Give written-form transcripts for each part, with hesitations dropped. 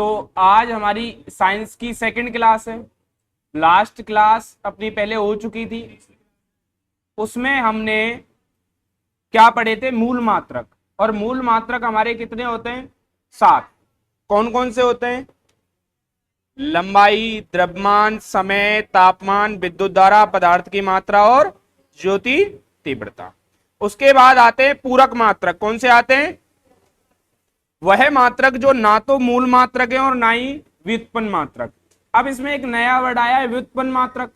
तो आज हमारी साइंस की सेकंड क्लास है। लास्ट क्लास अपनी पहले हो चुकी थी, उसमें हमने क्या पढ़े थे? मूल मात्रक। और मूल मात्रक हमारे कितने होते हैं? 7। कौन कौन से होते हैं? लंबाई, द्रव्यमान, समय, तापमान, विद्युत धारा, पदार्थ की मात्रा और ज्योति तीव्रता। उसके बाद आते हैं पूरक मात्रक। कौन से आते हैं? वह मात्रक जो ना तो मूल मात्रक है और ना ही व्युत्पन्न मात्रक। अब इसमें एक नया वर्ड आया है, व्युत्पन्न मात्रक।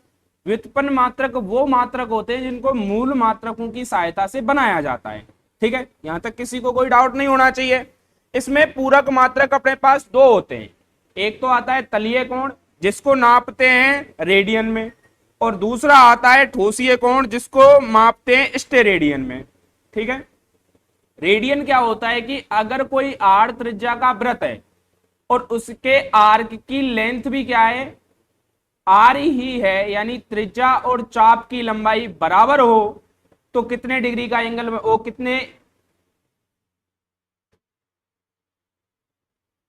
व्युत्पन्न मात्रक वो मात्रक होते हैं जिनको मूल मात्रकों की सहायता से बनाया जाता है। ठीक है, यहां तक किसी को कोई डाउट नहीं होना चाहिए। इसमें पूरक मात्रक अपने पास दो होते हैं। एक तो आता है तलीय कोण, जिसको नापते हैं रेडियन में, और दूसरा आता है ठोसीय कोण, जिसको मापते हैं स्टेरेडियन में। ठीक है, रेडियन क्या होता है कि अगर कोई आड़ त्रिज्या का वृत्त है और उसके आर्क की लेंथ भी क्या है? आर ही है, यानी त्रिज्या और चाप की लंबाई बराबर हो, तो कितने डिग्री का एंगल वो कितने,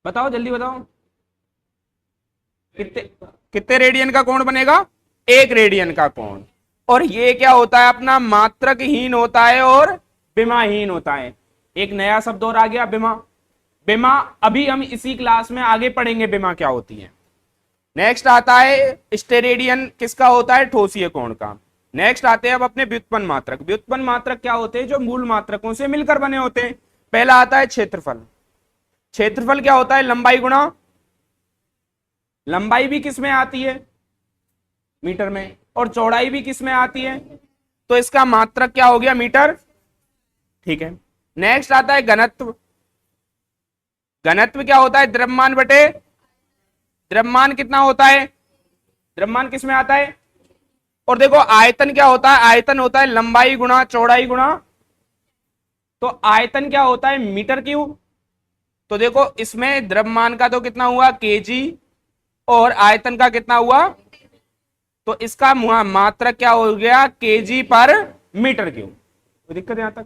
बताओ जल्दी बताओ, कितने कितने रेडियन का कोण बनेगा? 1 रेडियन का कोण। और ये क्या होता है? अपना मात्रकहीन होता है और विमाहीन होता है। एक नया शब्द और आ गया, विमा। विमा अभी हम इसी क्लास में आगे पढ़ेंगे विमा क्या होती है। नेक्स्ट आता है स्टेरेडियन, किसका होता है? ठोसीय कोण का। नेक्स्ट आते हैं अब अपने व्युत्पन्न मात्रक। व्युत्पन्न मात्रक क्या होते हैं? जो मूल मात्रकों से मिलकर बने होते हैं। पहला आता है क्षेत्रफल। क्षेत्रफल क्या होता है? लंबाई गुणा, लंबाई भी किस में आती है? मीटर में। और चौड़ाई भी किस में आती है? तो इसका मात्रक क्या हो गया? मीटर। ठीक है, नेक्स्ट आता है घनत्व। घनत्व क्या होता है? द्रव्यमान बटे, द्रव्यमान कितना होता है? द्रव्यमान किस में आता है? और देखो आयतन क्या होता है? आयतन होता है लंबाई गुणा चौड़ाई गुणा, तो आयतन क्या होता है? Metre cube. तो देखो इसमें द्रव्यमान का तो कितना हुआ? केजी, और आयतन का कितना हुआ? तो इसका मात्रक क्या हो गया? केजी पर मीटर क्यूब। कोई दिक्कत यहां तक?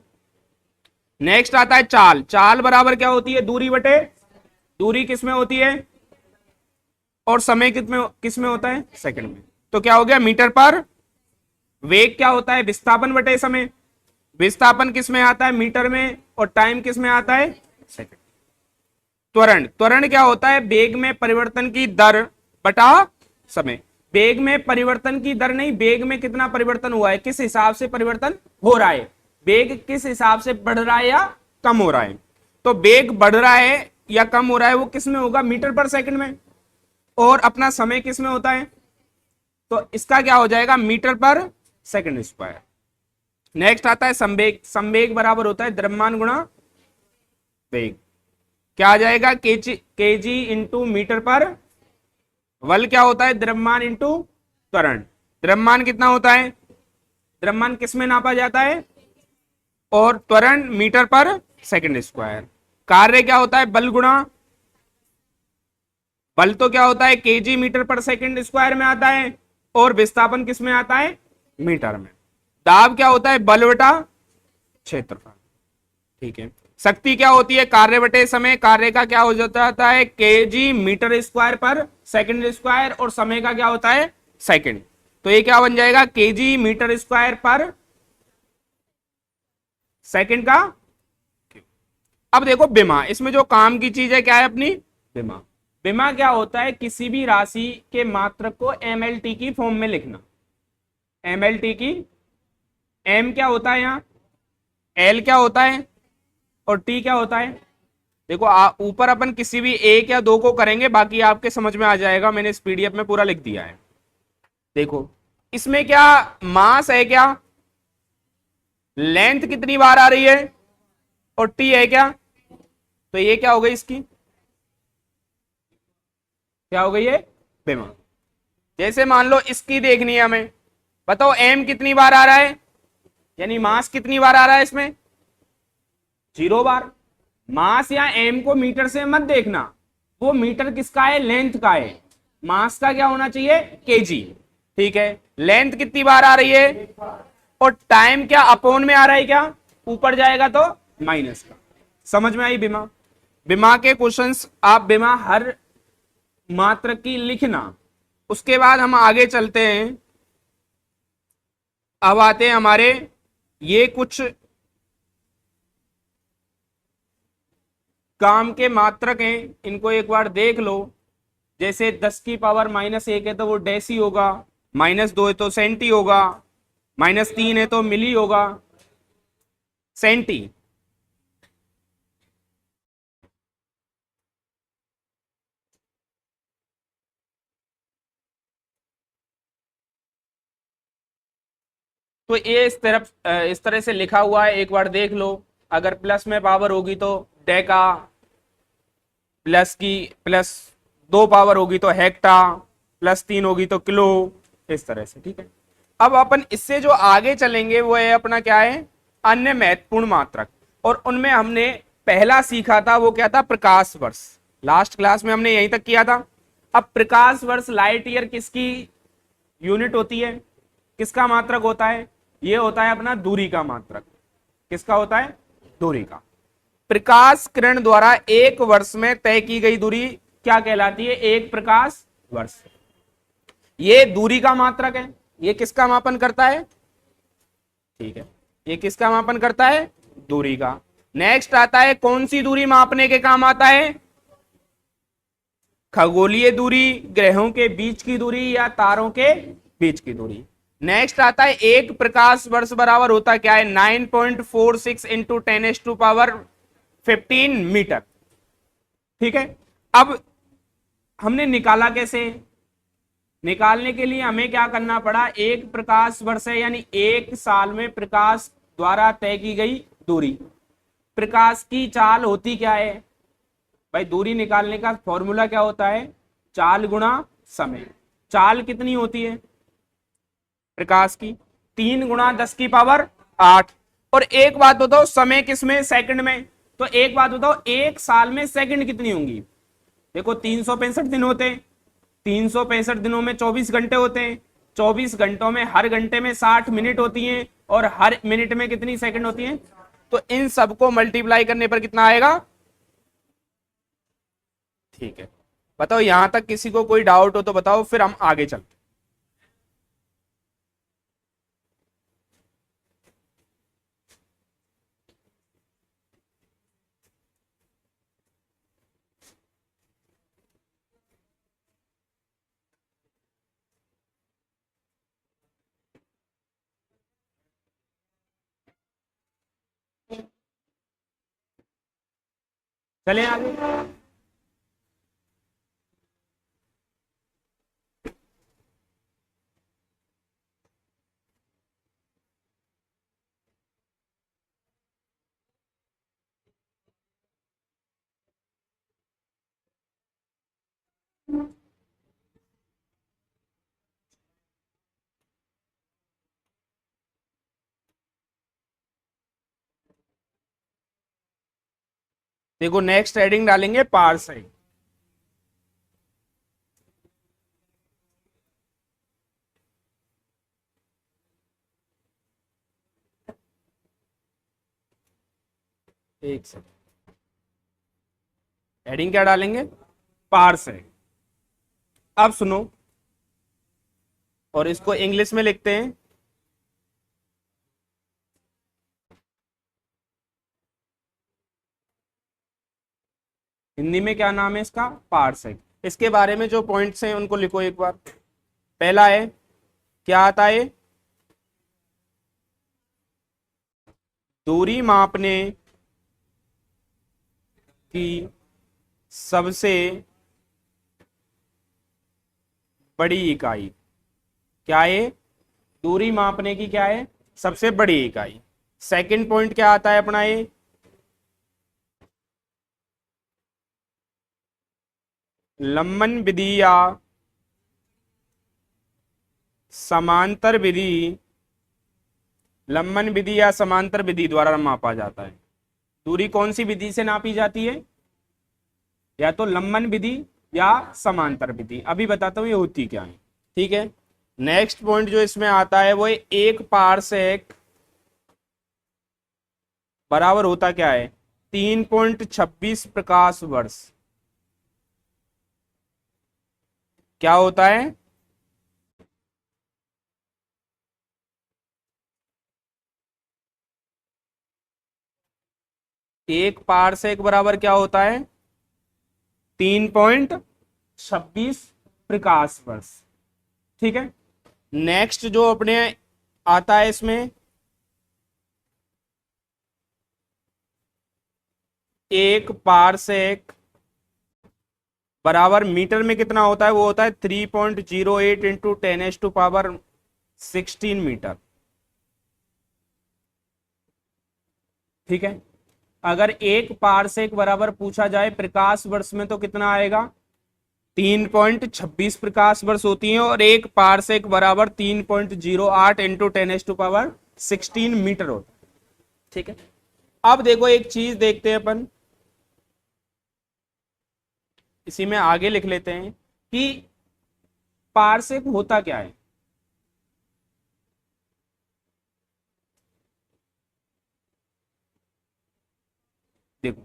नेक्स्ट आता है चाल। चाल बराबर क्या होती है? दूरी बटे, दूरी किस में होती है? और समय किस में होता है? सेकंड में। तो क्या हो गया? मीटर पर। वेग क्या होता है? विस्थापन बटे समय। विस्थापन किस में आता है? मीटर में। और टाइम किस में आता है? सेकंड। त्वरण, त्वरण क्या होता है? वेग में परिवर्तन की दर बटा समय। वेग में परिवर्तन की दर नहीं, वेग में कितना परिवर्तन हुआ है, किस हिसाब से परिवर्तन हो रहा है, वेग किस हिसाब से बढ़ रहा है या कम हो रहा है। तो वेग बढ़ रहा है या कम हो रहा है वो किस में होगा? मीटर पर सेकंड में। और अपना समय किस में होता है? तो इसका क्या हो जाएगा? मीटर पर सेकंड स्क्वायर। नेक्स्ट आता है संवेग। संवेग बराबर होता है द्रव्यमान गुणा वेग। क्या आ जाएगा? केजी इंटू मीटर पर। बल क्या होता है? द्रव्यमान इंटू त्वरण। द्रव्यमान कितना होता है? द्रव्यमान किस में नापा जाता है? और त्वरण मीटर पर सेकंड स्क्वायर। कार्य क्या होता है? बल गुणा, बल तो क्या होता है? केजी मीटर पर सेकंड स्क्वायर में आता है, और विस्थापन किस में आता है? मीटर में। दाब क्या होता है? बल बटा क्षेत्रफल। ठीक है, शक्ति क्या होती है? कार्य बटे समय। कार्य का क्या हो जाता है? केजी मीटर स्क्वायर पर सेकंड स्क्वायर, और समय का क्या होता है? सेकंड। तो ये क्या बन जाएगा? केजी मीटर स्क्वायर पर सेकंड का। अब देखो विमा, इसमें जो काम की चीज है क्या है अपनी? विमा। विमा क्या होता है? किसी भी राशि के मात्रक को एमएलटी की फॉर्म में लिखना। एमएलटी की, एम क्या होता है यहाँ, एल क्या होता है, और टी क्या होता है? देखो ऊपर अपन किसी भी एक या दो को करेंगे, बाकी आपके समझ में आ जाएगा, मैंने इस पीडीएफ में पूरा लिख दिया है। देखो इसमें क्या मास है, क्या लेंथ कितनी बार आ रही है, और टी है क्या? तो ये क्या हो गई? इसकी क्या हो गई? ये विमा। जैसे मान लो इसकी देखनी है हमें, बताओ एम कितनी बार आ रहा है, यानी मास कितनी बार आ रहा है इसमें? 0 बार। मास या एम को मीटर से मत देखना, वो मीटर किसका है? लेंथ का है। मास का क्या होना चाहिए? केजी। ठीक है, लेंथ कितनी बार आ रही है, और टाइम क्या अपोन में आ रहा है, क्या ऊपर जाएगा तो माइनस का। समझ में आई विमा? विमा के क्वेश्चंस आप विमा हर मात्रक की लिखना। उसके बाद हम आगे चलते हैं। अब आते हैं हमारे ये कुछ काम के मात्रक हैं, इनको एक बार देख लो। जैसे 10⁻⁻1 है तो वो डेसी होगा, -2 है तो सेंटी होगा, -3 है तो मिली होगा, सेंटी। तो ये इस तरह से लिखा हुआ है, एक बार देख लो। अगर प्लस में पावर होगी तो डेका, प्लस 2 पावर होगी तो हेक्टा, +3 होगी तो किलो, इस तरह से। ठीक है, अब अपन इससे जो आगे चलेंगे वो है अपना क्या है, अन्य महत्वपूर्ण मात्रक। और उनमें हमने पहला सीखा था वो क्या था, प्रकाश वर्ष। लास्ट क्लास में हमने यहीं तक किया था। अब प्रकाश वर्ष, लाइट ईयर किसकी यूनिट होती है, किसका मात्रक होता है, ये होता है अपना दूरी का मात्रक। किसका होता है, दूरी का। प्रकाश किरण द्वारा एक वर्ष में तय की गई दूरी क्या कहलाती है, एक प्रकाश वर्ष। ये दूरी का मात्रक है, ये किसका मापन करता है, ठीक है, ये किसका मापन करता है, दूरी का। नेक्स्ट आता है कौन सी दूरी मापने के काम आता है, खगोलीय दूरी, ग्रहों के बीच की दूरी या तारों के बीच की दूरी। नेक्स्ट आता है एक प्रकाश वर्ष बराबर होता क्या है, 9.46 इंटू 10⁻15 मीटर। ठीक है, अब हमने निकाला कैसे, निकालने के लिए हमें क्या करना पड़ा, एक प्रकाश वर्ष है यानी एक साल में प्रकाश द्वारा तय की गई दूरी। प्रकाश की चाल होती क्या है भाई, दूरी निकालने का फॉर्मूला क्या होता है, चाल गुणा समय। चाल कितनी होती है प्रकाश की, 3 × 10⁸। और एक बात बताओ, समय किसमें, सेकंड में। तो एक बात बताओ, एक साल में सेकंड कितनी होंगी, देखो 365 दिन होते हैं, 365 दिनों में 24 घंटे होते हैं, 24 घंटों में हर घंटे में 60 मिनट होती हैं, और हर मिनट में कितनी सेकंड होती हैं। तो इन सबको मल्टीप्लाई करने पर कितना आएगा, ठीक है। बताओ यहां तक किसी को कोई डाउट हो तो बताओ, फिर हम आगे चलते। चले आगे। देखो नेक्स्ट हेडिंग डालेंगे पारसेक। एक सेकंड, हेडिंग क्या डालेंगे, पारसेक। अब सुनो, और इसको इंग्लिश में लिखते हैं, हिंदी में क्या नाम है इसका, पारसेक। इसके बारे में जो पॉइंट्स हैं उनको लिखो एक बार। पहला है, क्या आता है, दूरी मापने की सबसे बड़ी इकाई। क्या है, दूरी मापने की क्या है, सबसे बड़ी इकाई। सेकंड पॉइंट क्या आता है अपना, ये लंबन विधि या समांतर विधि, लंबन विधि या समांतर विधि द्वारा मापा जाता है। दूरी कौन सी विधि से नापी जाती है, या तो लंबन विधि या समांतर विधि। अभी बताता हूं ये होती क्या है, ठीक है। नेक्स्ट पॉइंट जो इसमें आता है वो है एक पारसेक बराबर होता क्या है, 3.26 प्रकाश वर्ष। क्या होता है? एक पारसेक बराबर क्या होता है? 3.26 प्रकाश वर्ष। ठीक है। नेक्स्ट जो अपने आता है इसमें, एक पारसेक बराबर मीटर में कितना होता है? वो होता है 3.08 इंटू 10⁻16 मीटर। ठीक है। अगर एक पारसेक बराबर पूछा जाए प्रकाश वर्ष में तो कितना आएगा? 3.26 प्रकाश वर्ष होती है, और एक पारसेक बराबर 3.08 इंटू 10⁻16 मीटर होता है। ठीक है। अब देखो एक चीज देखते हैं अपन, इसी में आगे लिख लेते हैं कि पारसेक होता क्या है। देखो,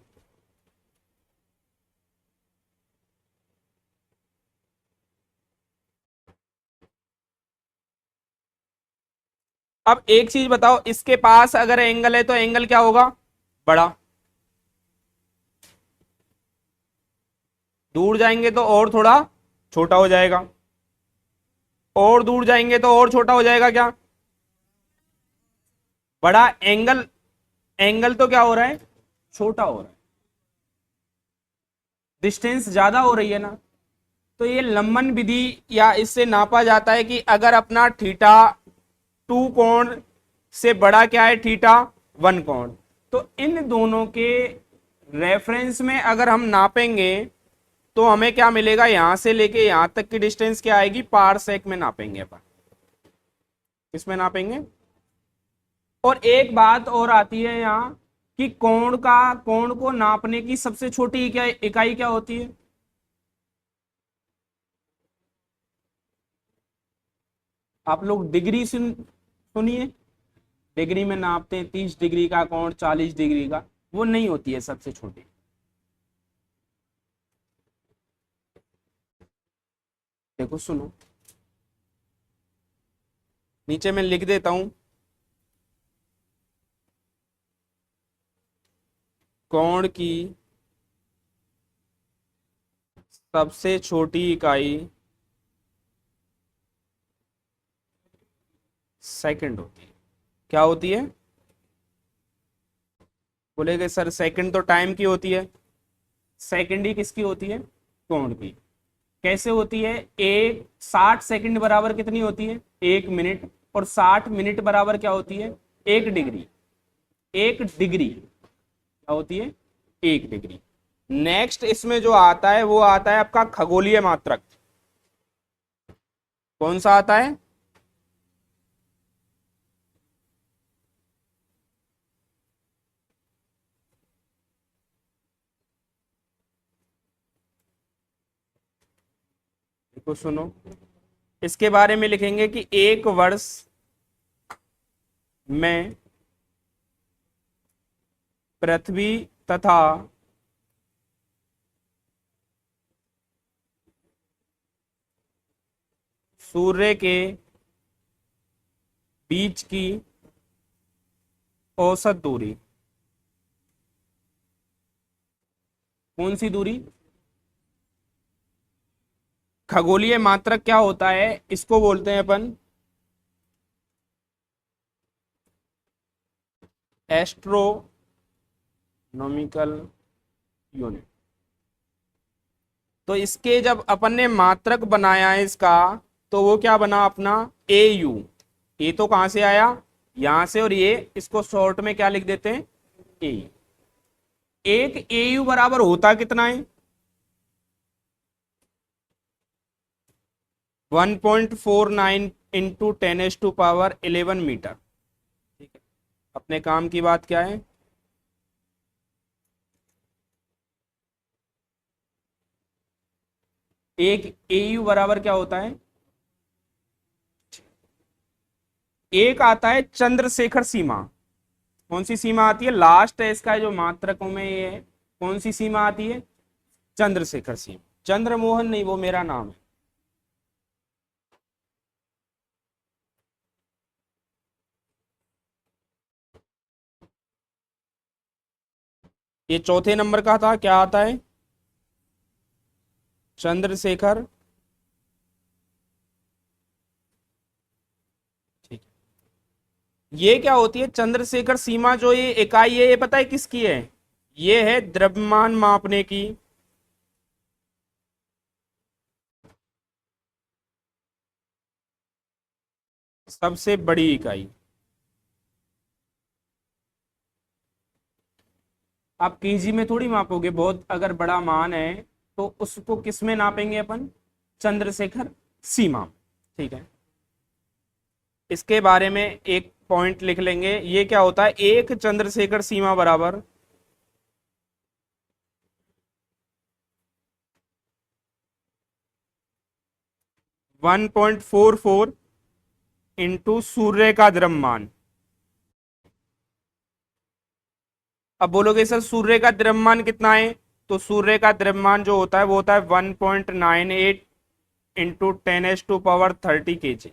अब एक चीज बताओ, इसके पास अगर एंगल है तो एंगल क्या होगा? बड़ा। दूर जाएंगे तो और थोड़ा छोटा हो जाएगा, और दूर जाएंगे तो और छोटा हो जाएगा। क्या? बड़ा। एंगल, एंगल तो क्या हो रहा है? छोटा हो रहा है। डिस्टेंस ज्यादा हो रही है ना। तो ये लंबन विधि या इससे नापा जाता है कि अगर अपना थीटा 2 कोण से बड़ा क्या है? थीटा 1 कोण। तो इन दोनों के रेफरेंस में अगर हम नापेंगे तो हमें क्या मिलेगा? यहां से लेके यहां तक की डिस्टेंस क्या आएगी? पारसेक में नापेंगे अपन। किसमें नापेंगे? और एक बात और आती है यहाँ कि कोण को नापने की सबसे छोटी इकाई क्या होती है? आप लोग डिग्री सुनिए। डिग्री में नापते हैं 30 डिग्री का कोण, 40 डिग्री का। वो नहीं होती है सबसे छोटी। देखो सुनो, नीचे मैं लिख देता हूं। कोण की सबसे छोटी इकाई सेकंड होती है। क्या होती है? बोलेगे सर सेकंड तो टाइम की होती है। सेकंड ही किसकी होती है? कोण की। कैसे होती है? एक 60 सेकंड बराबर कितनी होती है? 1 मिनट। और 60 मिनट बराबर क्या होती है? 1 डिग्री। 1 डिग्री क्या होती है? 1 डिग्री। नेक्स्ट इसमें जो आता है वो आता है आपका खगोलीय मात्रक। कौन सा आता है? देखो सुनो, इसके बारे में लिखेंगे कि एक वर्ष में पृथ्वी तथा सूर्य के बीच की औसत दूरी। कौन सी दूरी? खगोलीय मात्रक क्या होता है? इसको बोलते हैं अपन एस्ट्रोनॉमिकल यूनिट। तो इसके जब अपन ने मात्रक बनाया है इसका, तो वो क्या बना अपना? AU। ए तो कहां से आया? यहां से। और ये इसको शॉर्ट में क्या लिख देते हैं? ए। एक AU बराबर होता कितना है? 1.49 इंटू 10⁻11 मीटर। ठीक है। अपने काम की बात क्या है? एक AU बराबर क्या होता है? एक आता है चंद्रशेखर सीमा। कौन सी सीमा आती है? लास्ट है इसका जो मात्रकों में ये है। कौन सी सीमा आती है? चंद्रशेखर सीमा। चंद्रमोहन नहीं, वो मेरा नाम है। ये चौथे नंबर का था, क्या आता है? चंद्रशेखर। ठीक। ये क्या होती है चंद्रशेखर सीमा? जो ये इकाई है, ये पता है किसकी है? ये है द्रव्यमान मापने की। सबसे बड़ी इकाई। आप केजी में थोड़ी मापोगे, बहुत अगर बड़ा मान है तो उसको किस में नापेंगे अपन? चंद्रशेखर सीमा। ठीक है, इसके बारे में एक पॉइंट लिख लेंगे। ये क्या होता है? एक चंद्रशेखर सीमा बराबर 1.44 इंटू सूर्य का द्रव्यमान। अब बोलोगे सर सूर्य का द्रव्यमान कितना है? तो सूर्य का द्रव्यमान जो होता है वो होता है 1.98 इंटू 10⁻³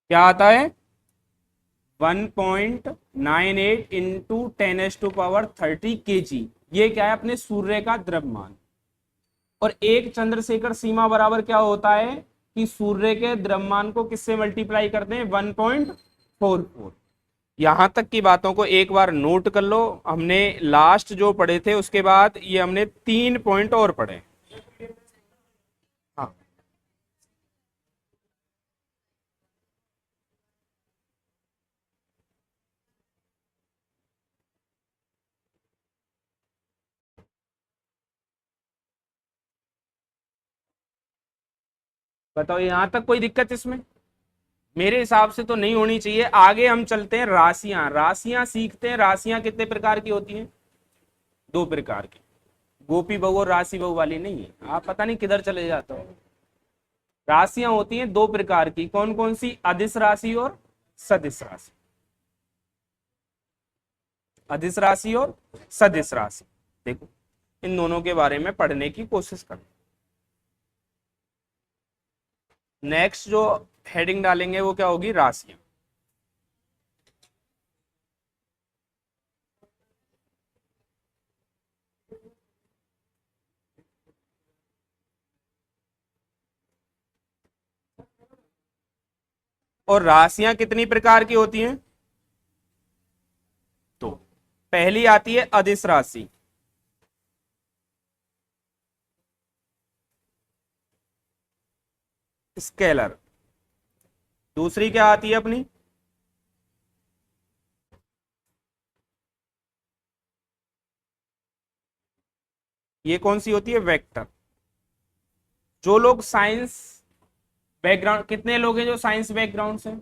क्या आता है? 1.98 इंटू 10⁻³ ये क्या है? अपने सूर्य का द्रव्यमान। और एक चंद्रशेखर सीमा बराबर क्या होता है कि सूर्य के द्रव्यमान को किससे मल्टीप्लाई करते हैं? 1.44। यहां तक की बातों को एक बार नोट कर लो। हमने लास्ट जो पढ़े थे उसके बाद ये हमने 3 पॉइंट और पढ़े। हाँ, बताओ यहां तक कोई दिक्कत इसमें? मेरे हिसाब से तो नहीं होनी चाहिए। आगे हम चलते हैं, राशियां। राशियां सीखते हैं। राशियां कितने प्रकार की होती हैं? दो प्रकार की। गोपी बहू और राशि बहू वाली नहीं है। आप पता नहीं किधर चले जाते हो। राशियां होती हैं दो प्रकार की। कौन कौन सी? अदिश राशि और सदिश राशि। अदिश राशि और सदिश राशि। देखो, इन दोनों के बारे में पढ़ने की कोशिश करो। नेक्स्ट जो हेडिंग डालेंगे वो क्या होगी? राशियां। और राशियां कितनी प्रकार की होती हैं? तो पहली आती है अदिश राशि। स्केलर। दूसरी क्या आती है अपनी? ये कौन सी होती है? वेक्टर। जो लोग साइंस बैकग्राउंड, कितने लोग हैं जो साइंस बैकग्राउंड से?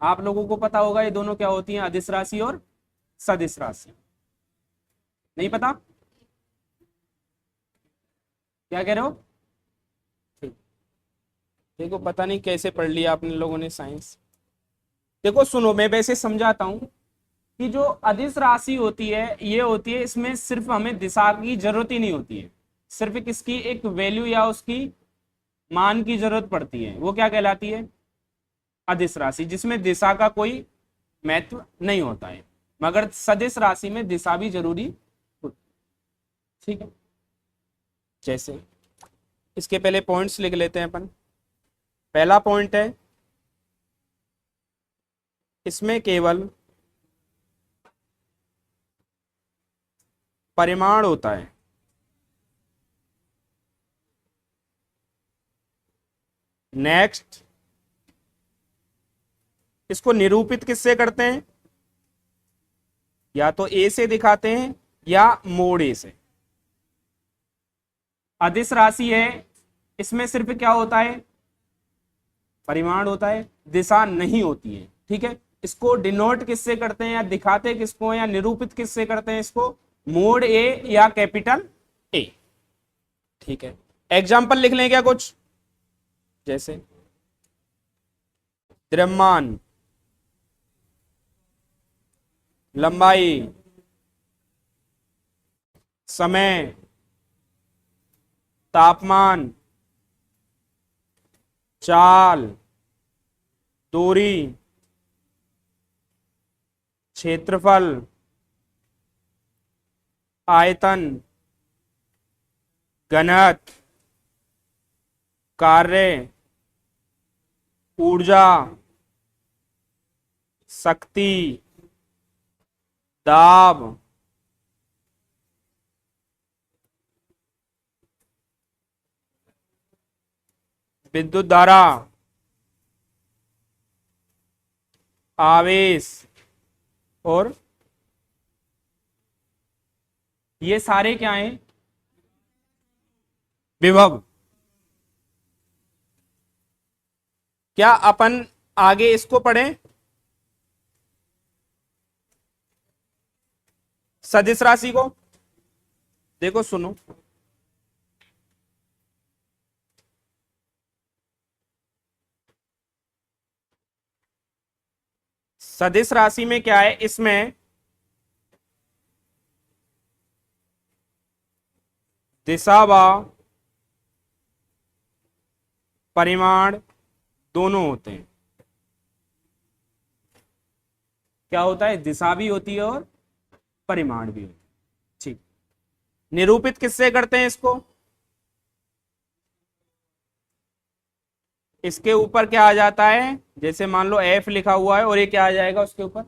आप लोगों को पता होगा ये दोनों क्या होती हैं, अदिश राशि और सदिश राशि। नहीं पता? क्या कह रहे हो? ठीक। देखो, पता नहीं कैसे पढ़ लिया आपने लोगों ने साइंस। देखो सुनो, मैं वैसे समझाता हूं कि जो अदिश राशि होती है ये होती है, इसमें सिर्फ हमें दिशा की जरूरत ही नहीं होती है। सिर्फ किसकी? एक वैल्यू या उसकी मान की जरूरत पड़ती है। वो क्या कहलाती है? अदिश राशि, जिसमें दिशा का कोई महत्व नहीं होता है। मगर सदिश राशि में दिशा भी जरूरी होती है। ठीक है, जैसे इसके पहले पॉइंट्स लिख लेते हैं अपन। पहला पॉइंट है, इसमें केवल परिमाण होता है। नेक्स्ट, इसको निरूपित किससे करते हैं? या तो ए से दिखाते हैं या मोड ए से। अदिश राशि है, इसमें सिर्फ क्या होता है? परिमाण होता है, दिशा नहीं होती है। ठीक है, इसको डिनोट किससे करते हैं या दिखाते किसको हैं या निरूपित किससे करते हैं? इसको मोड ए या कैपिटल ए। ठीक है, एग्जाम्पल लिख लें क्या कुछ? जैसे द्रव्यमान, लंबाई, समय, तापमान, चाल, दूरी, क्षेत्रफल, आयतन, घनत्व, कार्य, ऊर्जा, शक्ति, दाब, विद्युत धारा, आवेश, और ये सारे क्या हैं? विभव। क्या अपन आगे इसको पढ़ें? सदिश राशि को देखो, सुनो। सदिश राशि में क्या है? इसमें दिशा व परिमाण दोनों होते हैं। क्या होता है? दिशा भी होती है और परिमाण भी होता है। ठीक। निरूपित किससे करते हैं इसको? इसके ऊपर क्या आ जाता है? जैसे मान लो एफ लिखा हुआ है और ये क्या आ जाएगा उसके ऊपर?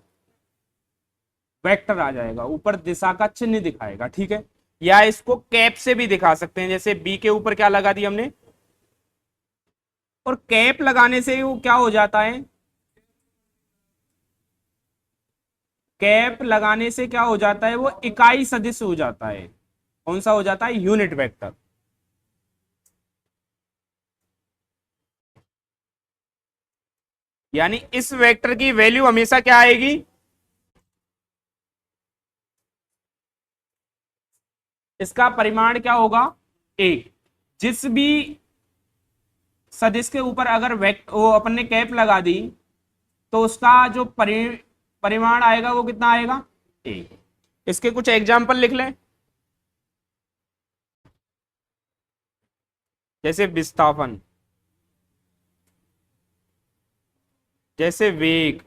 वेक्टर आ जाएगा, ऊपर दिशा का चिन्ह दिखाएगा। ठीक है। या इसको कैप से भी दिखा सकते हैं, जैसे बी के ऊपर क्या लगा दी हमने, और कैप लगाने से वो क्या हो जाता है? कैप लगाने से क्या हो जाता है? वो इकाई सदिश हो जाता है। कौन सा हो जाता है? Unit vector. यानी इस वेक्टर की वैल्यू हमेशा क्या आएगी? इसका परिमाण क्या होगा? ए। जिस भी सदिश के ऊपर अगर वो अपन ने कैप लगा दी तो उसका जो परिमाण आएगा वो कितना आएगा? ए। इसके कुछ एग्जाम्पल लिख लें, जैसे विस्थापन, जैसे वेग,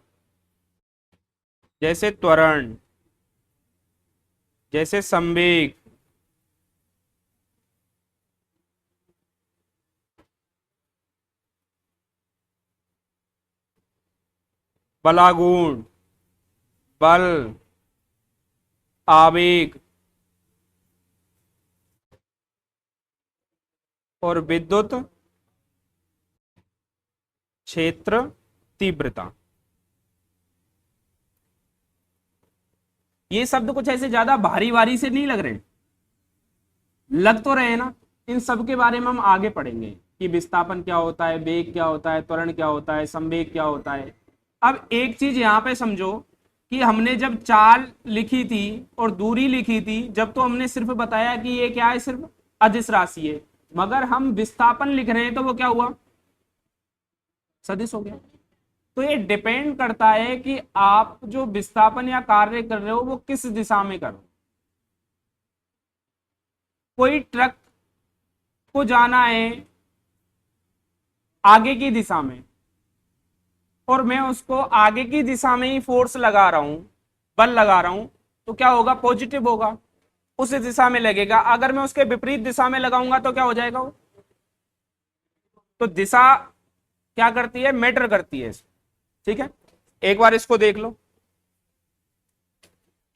जैसे त्वरण, जैसे संवेग, बलागुण, बल, आवेग और विद्युत क्षेत्र तीव्रता। ये शब्द कुछ ऐसे ज्यादा भारी भारी से नहीं लग रहे? लग तो रहे ना? इन सब के बारे में हम आगे पढ़ेंगे कि विस्थापन क्या होता है, वेग क्या होता है, त्वरण क्या होता है, संवेग क्या होता है। अब एक चीज यहां पे समझो कि हमने जब चाल लिखी थी और दूरी लिखी थी, जब तो हमने सिर्फ बताया कि ये क्या है, सिर्फ अदिश राशि है। मगर हम विस्थापन लिख रहे हैं तो वो क्या हुआ? सदिश हो गया। तो ये डिपेंड करता है कि आप जो विस्थापन या कार्य कर रहे हो वो किस दिशा में करो। कोई ट्रक को जाना है आगे की दिशा में और मैं उसको आगे की दिशा में ही फोर्स लगा रहा हूं, बल लगा रहा हूं, तो क्या होगा? पॉजिटिव होगा, उस दिशा में लगेगा। अगर मैं उसके विपरीत दिशा में लगाऊंगा तो क्या हो जाएगा वो? तो दिशा क्या करती है? मैटर करती है। ठीक है, एक बार इसको देख लो।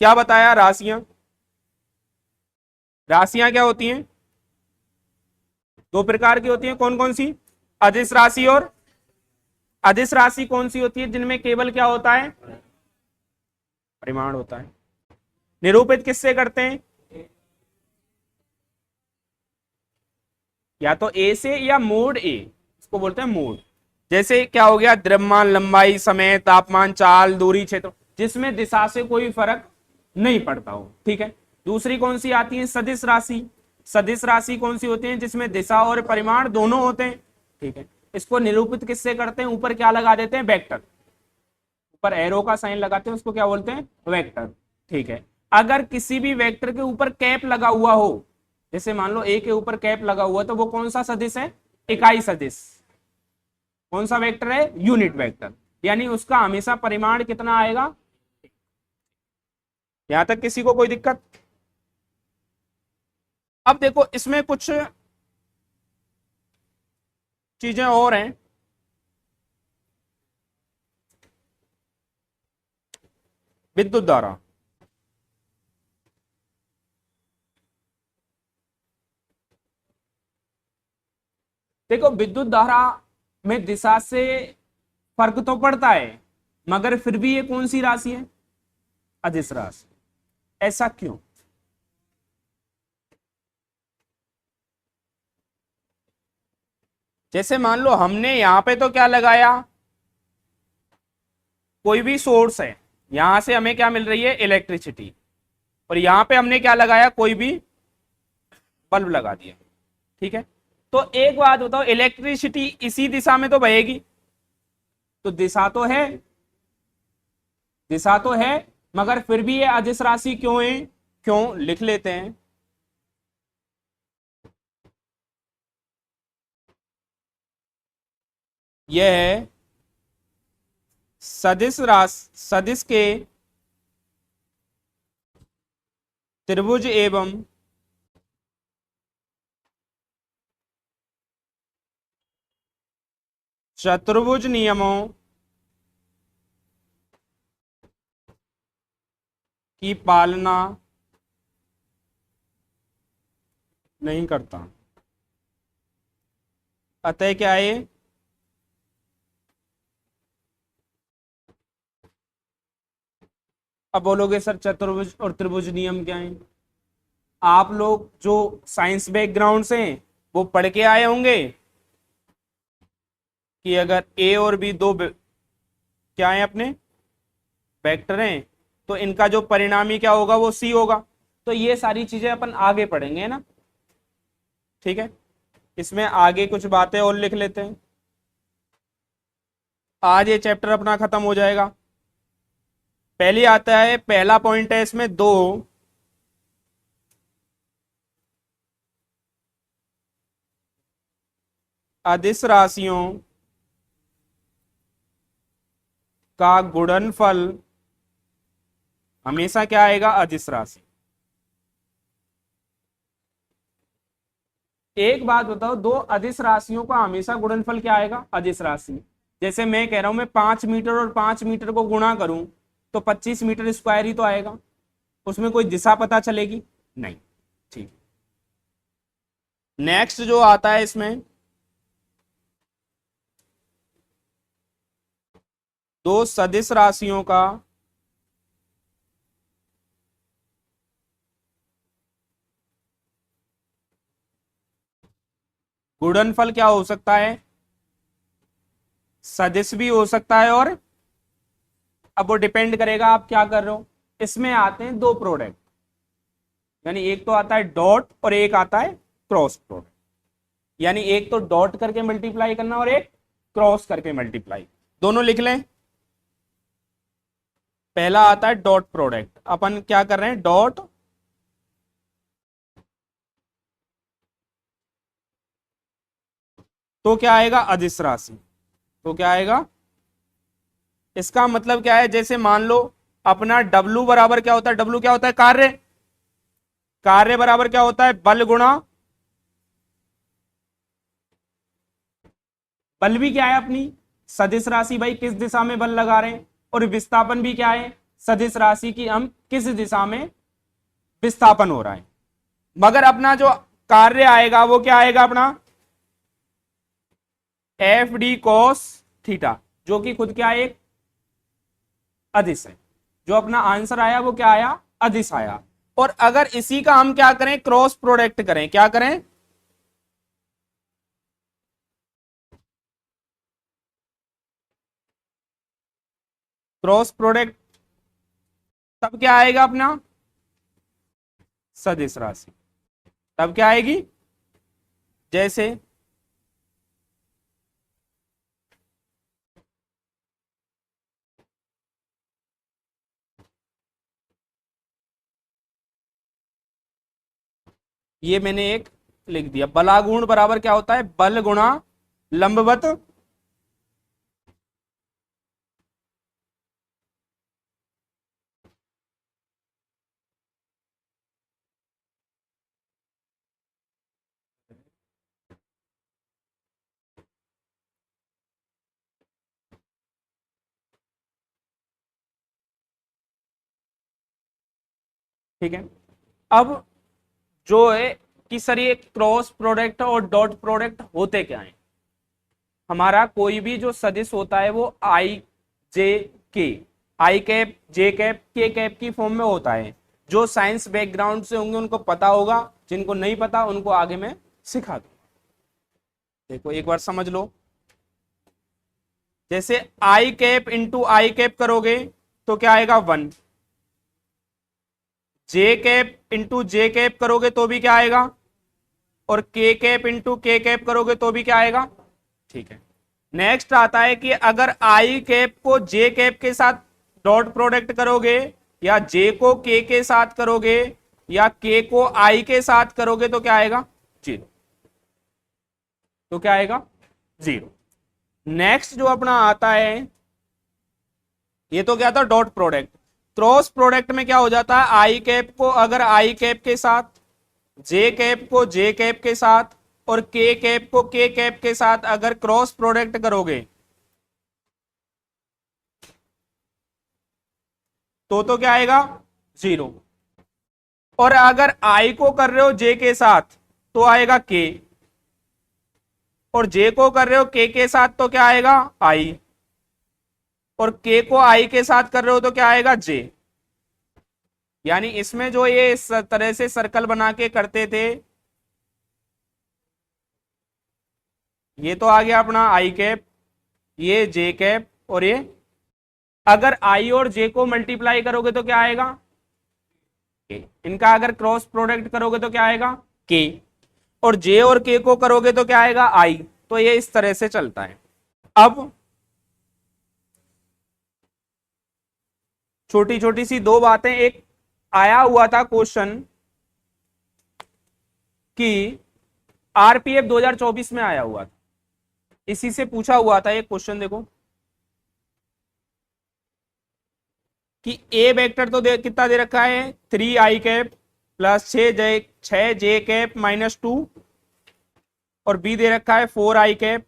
क्या बताया? राशियां। राशियां क्या होती हैं? दो प्रकार की होती हैं। कौन कौन सी? अदिश राशि और अदिश राशि कौन सी होती है? जिनमें केवल क्या होता है? परिमाण होता है। निरूपित किससे करते हैं? या तो ए से या मोड ए, इसको बोलते हैं मोड। जैसे क्या हो गया? द्रव्यमान, लंबाई, समय, तापमान, चाल, दूरी, क्षेत्र, जिसमें दिशा से कोई फर्क नहीं पड़ता हो। ठीक है। दूसरी कौन सी आती है? सदिश राशि। सदिश राशि कौन सी होती है? जिसमें दिशा और परिमाण दोनों होते हैं। ठीक है। इसको निरूपित किससे करते हैं? ऊपर क्या लगा देते हैं? वेक्टर। ऊपर एरो का साइन लगाते हैं, उसको क्या बोलते हैं? वेक्टर। ठीक है। अगर किसी भी वेक्टर के ऊपर कैप लगा हुआ हो, जैसे मान लो ए के ऊपर कैप लगा हुआ, तो वो कौन सा सदिश है? इकाई सदिश। कौन सा वेक्टर है? Unit vector. यानी उसका हमेशा परिमाण कितना आएगा? यहां तक किसी को कोई दिक्कत? अब देखो इसमें कुछ चीजें और हैं। विद्युत धारा, देखो विद्युत धारा में दिशा से फर्क तो पड़ता है, मगर फिर भी ये कौन सी राशि है? अदिश राशि। ऐसा क्यों? जैसे मान लो हमने यहां पे तो क्या लगाया, कोई भी सोर्स है, यहां से हमें क्या मिल रही है? इलेक्ट्रिसिटी। और यहां पे हमने क्या लगाया? कोई भी बल्ब लगा दिया। ठीक है, तो एक बात बताओ, इलेक्ट्रिसिटी इसी दिशा में तो बहेगी, तो दिशा तो है, दिशा तो है, मगर फिर भी ये अदिश राशि क्यों है? क्यों? लिख लेते हैं। यह है सदिश राशि, सदिश के त्रिभुज एवं चतुर्भुज नियमों की पालना नहीं करता। अतः क्या है? अब बोलोगे सर चतुर्भुज और त्रिभुज नियम क्या है? आप लोग जो साइंस बैकग्राउंड से हैं वो पढ़ के आए होंगे कि अगर ए और बी दो क्या है अपने वेक्टर हैं, तो इनका जो परिणामी क्या होगा? वो सी होगा। तो ये सारी चीजें अपन आगे पढ़ेंगे ना। ठीक है, इसमें आगे कुछ बातें और लिख लेते हैं। आज ये चैप्टर अपना खत्म हो जाएगा। पहले आता है, पहला पॉइंट है इसमें, दो अदिश राशियों का गुणनफल हमेशा क्या आएगा? अदिश राशि। एक बात बताओ, दो अदिश राशियों का हमेशा गुणनफल क्या आएगा? अदिश राशि। जैसे मैं कह रहा हूं, मैं 5 मीटर और 5 मीटर को गुणा करूं तो 25 मीटर स्क्वायर ही तो आएगा। उसमें कोई दिशा पता चलेगी? नहीं। ठीक, नेक्स्ट जो आता है इसमें, दो सदिश राशियों का गुणनफल क्या हो सकता है? सदिश भी हो सकता है, और अब वो डिपेंड करेगा आप क्या कर रहे हो। इसमें आते हैं दो प्रोडक्ट, यानी एक तो आता है डॉट और एक आता है क्रॉस प्रोडक्ट। यानी एक तो डॉट करके मल्टीप्लाई करना और एक क्रॉस करके मल्टीप्लाई, दोनों लिख लें। पहला आता है डॉट प्रोडक्ट, अपन क्या कर रहे हैं? डॉट तो क्या आएगा? अदिश राशि। तो क्या आएगा? इसका मतलब क्या है? जैसे मान लो अपना W बराबर क्या होता है? W क्या होता है? कार्य। कार्य बराबर क्या होता है? बल गुणा, बल भी क्या है? अपनी सदिश राशि, भाई किस दिशा में बल लगा रहे हैं, और विस्थापन भी क्या है? सदिश राशि की हम किस दिशा में विस्थापन हो रहा है। मगर अपना जो कार्य आएगा वो क्या आएगा अपना? एफ डी कॉस थीटा, जो कि खुद क्या है? एक अदिश है। जो अपना आंसर आया वो क्या आया? अदिश आया। और अगर इसी का हम क्या करें? क्रॉस प्रोडक्ट करें। क्या करें? क्रॉस प्रोडक्ट, तब क्या आएगा अपना? सदिश राशि। तब क्या आएगी? जैसे ये मैंने एक लिख दिया। बलागुण बराबर क्या होता है, बल गुणा लंबवत ठीक है। अब जो है कि सर ये क्रॉस प्रोडक्ट और डॉट प्रोडक्ट होते क्या है, हमारा कोई भी जो सदिश होता है वो आई जे के, आई कैप जे कैप के कैप की फॉर्म में होता है। जो साइंस बैकग्राउंड से होंगे उनको पता होगा, जिनको नहीं पता उनको आगे मैं सिखा दूंगा। देखो एक बार समझ लो, जैसे आई कैप इंटू आई कैप करोगे तो क्या आएगा 1, जे कैप इंटू जे कैप करोगे तो भी क्या आएगा, और के कैप इंटू के कैप करोगे तो भी क्या आएगा। ठीक है। नेक्स्ट आता है कि अगर आई कैप को जे कैप के साथ डॉट प्रोडक्ट करोगे, या जे को के साथ करोगे, या के को आई के साथ करोगे तो क्या आएगा 0। तो क्या आएगा 0। नेक्स्ट जो अपना आता है, ये तो क्या था डॉट प्रोडक्ट। क्रॉस प्रोडक्ट में क्या हो जाता है, आई कैप को अगर आई कैप के साथ, जे कैप को जे कैप के साथ, और के कैप को के कैप के साथ अगर क्रॉस प्रोडक्ट करोगे तो क्या आएगा 0। और अगर आई को कर रहे हो जे के साथ तो आएगा के, और जे को कर रहे हो के साथ तो क्या आएगा आई, और के को आई के साथ कर रहे हो तो क्या आएगा जे। यानी इसमें जो ये इस तरह से सर्कल बना के करते थे, ये तो आ गया अपना आई कैप, ये जे कैप, और ये अगर आई और जे को मल्टीप्लाई करोगे तो क्या आएगा के। इनका अगर क्रॉस प्रोडक्ट करोगे तो क्या आएगा के, और जे और के को करोगे तो क्या आएगा आई। तो ये इस तरह से चलता है। अब छोटी छोटी सी दो बातें, एक आया हुआ था क्वेश्चन कि आरपीएफ 2024 में आया हुआ था, इसी से पूछा हुआ था एक क्वेश्चन। देखो कि ए वेक्टर तो कितना दे रखा है 3 आई कैप प्लस 6 जे कैप -2, और बी दे रखा है 4 आई कैप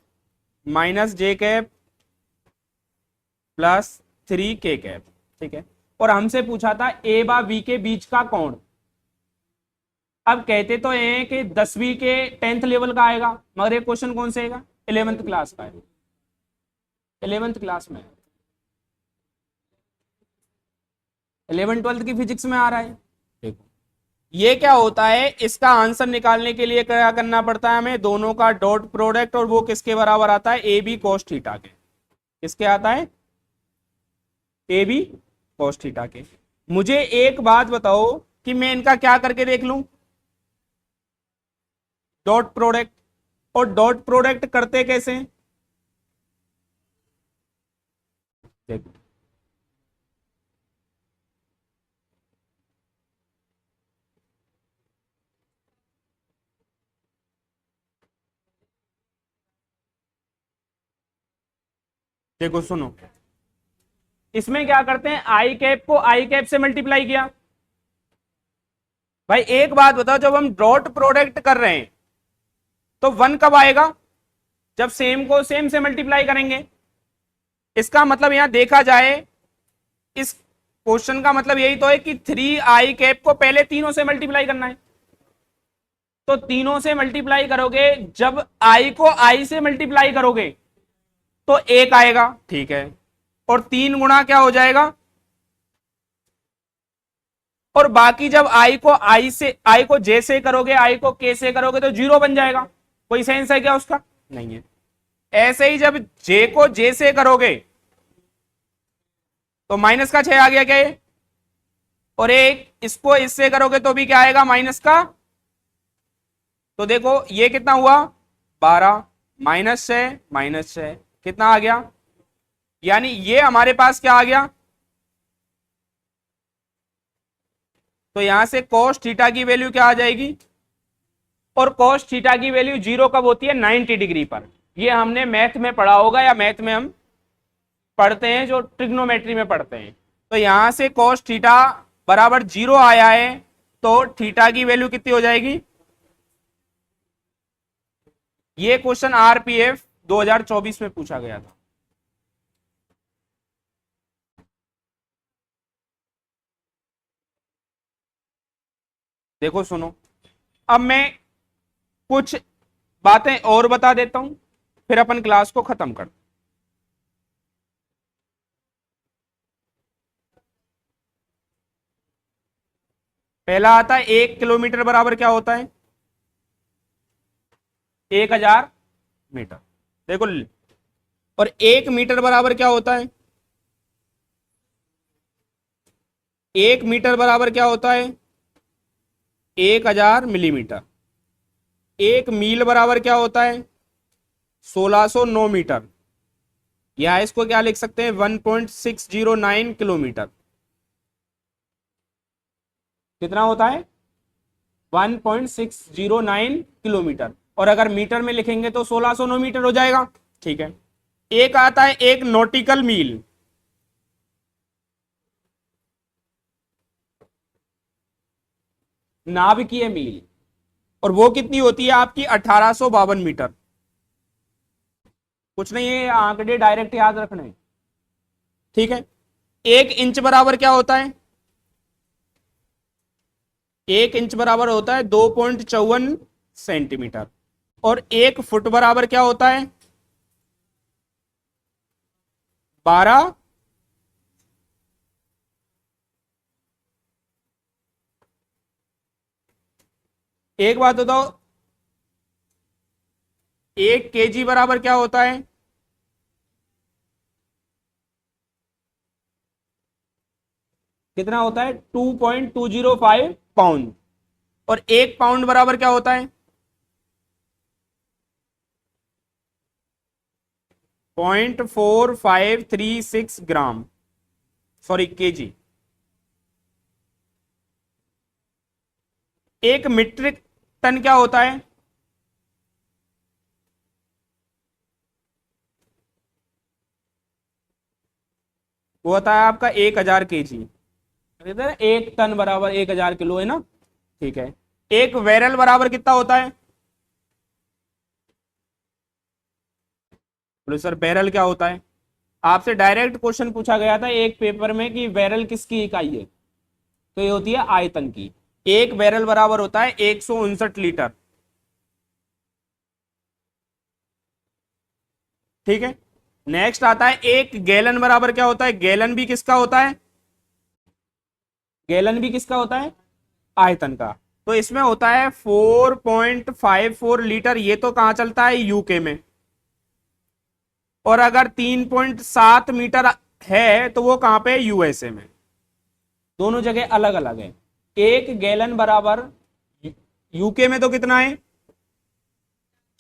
माइनस जे कैप प्लस 3 के कैप। ठीक है। और हमसे पूछा था ए बा बी के बीच का कोण। अब कहते तो हैं कि 10वीं के 10th लेवल का आएगा, मगर ये क्वेश्चन कौन से आएगा 11th क्लास का है, 11th क्लास में, 11 12th की फिजिक्स में आ रहा है। देखो ये क्या होता है, इसका आंसर निकालने के लिए क्या करना पड़ता है हमें, दोनों का डॉट प्रोडक्ट, और वो किसके बराबर आता है ए बी कॉस थीटा के। किसके आता है ए बी कॉस थीटा के। मुझे एक बात बताओ कि मैं इनका क्या करके देख लूं डॉट प्रोडक्ट, और डॉट प्रोडक्ट करते कैसे हैं? देखो देखो सुनो, इसमें क्या करते हैं, आई कैप को आई कैप से मल्टीप्लाई किया। भाई एक बात बताओ, जब हम डॉट प्रोडक्ट कर रहे हैं तो 1 कब आएगा, जब सेम को सेम से मल्टीप्लाई करेंगे। इसका मतलब यहां देखा जाए, इस क्वेश्चन का मतलब यही तो है कि 3 आई कैप को पहले तीनों से मल्टीप्लाई करना है। तो तीनों से मल्टीप्लाई करोगे, जब आई को आई से मल्टीप्लाई करोगे तो 1 आएगा। ठीक है। और 3 गुणा क्या हो जाएगा, और बाकी जब आई को आई से, आई को जे से करोगे, आई को के से करोगे तो 0 बन जाएगा। कोई सेंस है क्या उसका, नहीं है। ऐसे ही जब जे को जे से करोगे तो माइनस का 6 आ गया क्या ये, और एक इसको इससे करोगे तो भी क्या आएगा माइनस का। तो देखो ये कितना हुआ 12 -6 कितना आ गया, यानी ये हमारे पास क्या आ गया। तो यहां से cos थीटा की वैल्यू क्या आ जाएगी और cos थीटा की वैल्यू 0 कब होती है? 90 डिग्री पर। ये हमने मैथ में पढ़ा होगा, या मैथ में हम पढ़ते हैं, जो ट्रिग्नोमेट्री में पढ़ते हैं। तो यहां से cos थीटा बराबर 0 आया है, तो थीटा की वैल्यू कितनी हो जाएगी? ये क्वेश्चन आरपीएफ 2024 में पूछा गया था। देखो सुनो, अब मैं कुछ बातें और बता देता हूं, फिर अपन क्लास को खत्म कर। पहला आता है 1 किलोमीटर बराबर क्या होता है? 1000 मीटर। देखो, और 1 मीटर बराबर क्या होता है? 1 मीटर बराबर क्या होता है? 1000 मिलीमीटर। 1 मील बराबर क्या होता है? 1609 मीटर। या इसको क्या लिख सकते हैं? 1.609 किलोमीटर। कितना होता है? 1.609 किलोमीटर। और अगर मीटर में लिखेंगे तो 1609 मीटर हो जाएगा। ठीक है। एक आता है 1 नॉटिकल मील। नाभिकीय मील। और वो कितनी होती है आपकी? 1852 मीटर। कुछ नहीं है, आंकड़े डायरेक्ट याद रखने। ठीक है। 1 इंच बराबर क्या होता है? 1 इंच बराबर होता है 2.54 सेंटीमीटर। और 1 फुट बराबर क्या होता है? 12। एक बात बताओ, 1 केजी बराबर क्या होता है? कितना होता है? 2.205 पाउंड। और 1 पाउंड बराबर क्या होता है? 0.4536 gram. Sorry, KG. 1 metric tonne क्या होता है? वो होता है आपका 1000 केजी। 1 टन बराबर 1000 किलो है ना। ठीक है। एक बैरल बराबर कितना होता है? बोले सर बैरल क्या होता है? आपसे डायरेक्ट क्वेश्चन पूछा गया था एक पेपर में कि बैरल किसकी इकाई है, तो ये होती है आयतन की। एक बैरल बराबर होता है 159 लीटर। ठीक है। नेक्स्ट आता है 1 गैलन बराबर क्या होता है? गैलन भी किसका होता है? गैलन भी किसका होता है? आयतन का। तो इसमें होता है 4.54 लीटर। ये तो कहां चलता है? यूके में। और अगर 3.7 मीटर है तो वो कहां पे है? यूएसए में। दोनों जगह अलग अलग है। 1 गैलन बराबर यूके में तो कितना है?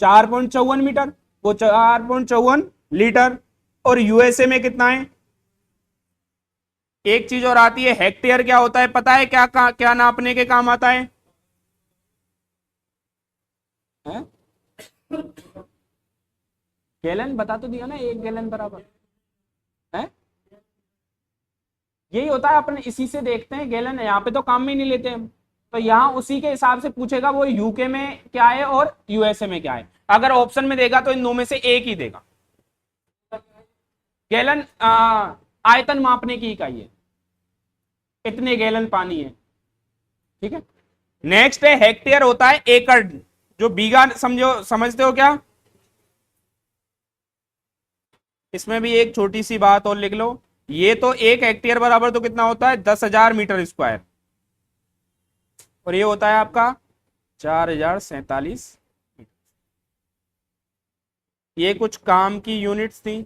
4.54 मीटर। वो 4.54 लीटर। और यूएसए में कितना है? एक चीज और आती है, हेक्टेयर क्या होता है पता है? क्या नापने के काम आता है? हैं? गैलन बता तो दिया ना, 1 गैलन बराबर है। यही होता है, अपन इसी से देखते हैं। गैलन यहाँ पे तो काम में नहीं लेते हम, तो यहाँ उसी के हिसाब से पूछेगा वो यूके में क्या है और यूएसए में क्या है। अगर ऑप्शन में देगा तो इन दो में से एक ही देगा। गैलन आयतन मापने की इकाई है, इतने गैलन पानी है। ठीक है। नेक्स्ट है हेक्टेयर, होता है एकड़। जो बीघा समझो, समझते हो क्या? इसमें भी एक छोटी सी बात और लिख लो। ये तो 1 हेक्टेयर बराबर तो कितना होता है? 10,000 मीटर स्क्वायर। और ये होता है आपका 4047। ये कुछ काम की यूनिट्स थी।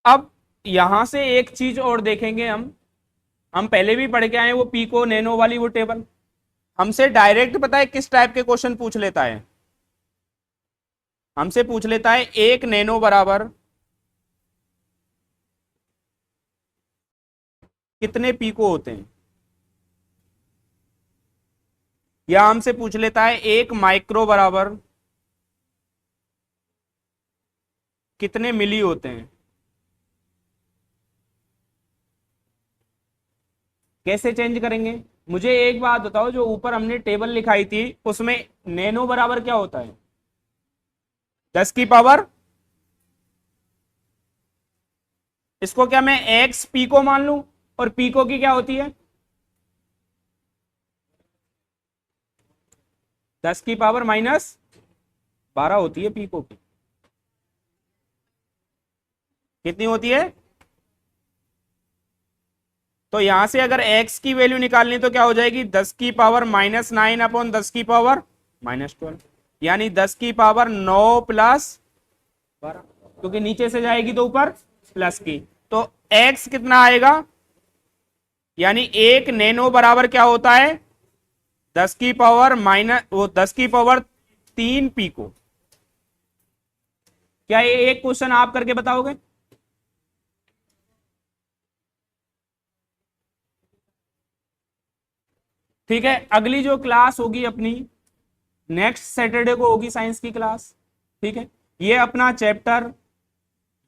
अब यहां से एक चीज और देखेंगे हम, हम पहले भी पढ़ के आए वो पीको नैनो वाली वो टेबल। हमसे डायरेक्ट पता है किस टाइप के क्वेश्चन पूछ लेता है, हमसे पूछ लेता है 1 नैनो बराबर कितने पीको होते हैं, या हमसे पूछ लेता है 1 माइक्रो बराबर कितने मिली होते हैं। कैसे चेंज करेंगे? मुझे एक बात बताओ, जो ऊपर हमने टेबल लिखाई थी उसमें नैनो बराबर क्या होता है? 10 की पावर, इसको क्या मैं एक्स पीको मान लूं? और पीको की क्या होती है? 10 की पावर -12 होती है पीको की। कितनी होती है? तो यहां से अगर x की वैल्यू निकालनी तो क्या हो जाएगी? 10 की पावर -9 अपॉन 10 की पावर -12, यानी 10 की पावर 9 प्लस 12, क्योंकि नीचे से जाएगी तो ऊपर प्लस की। तो x कितना आएगा? यानी 1 नैनो बराबर क्या होता है? 10 की पावर 3 पीको। क्या ये एक क्वेश्चन आप करके बताओगे? ठीक है, अगली जो क्लास होगी अपनी नेक्स्ट सैटरडे को होगी साइंस की क्लास। ठीक है, ये अपना चैप्टर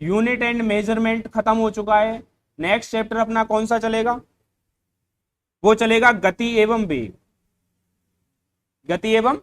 यूनिट एंड मेजरमेंट खत्म हो चुका है। नेक्स्ट चैप्टर अपना कौन सा चलेगा? वो चलेगा गति एवं वेग, गति एवं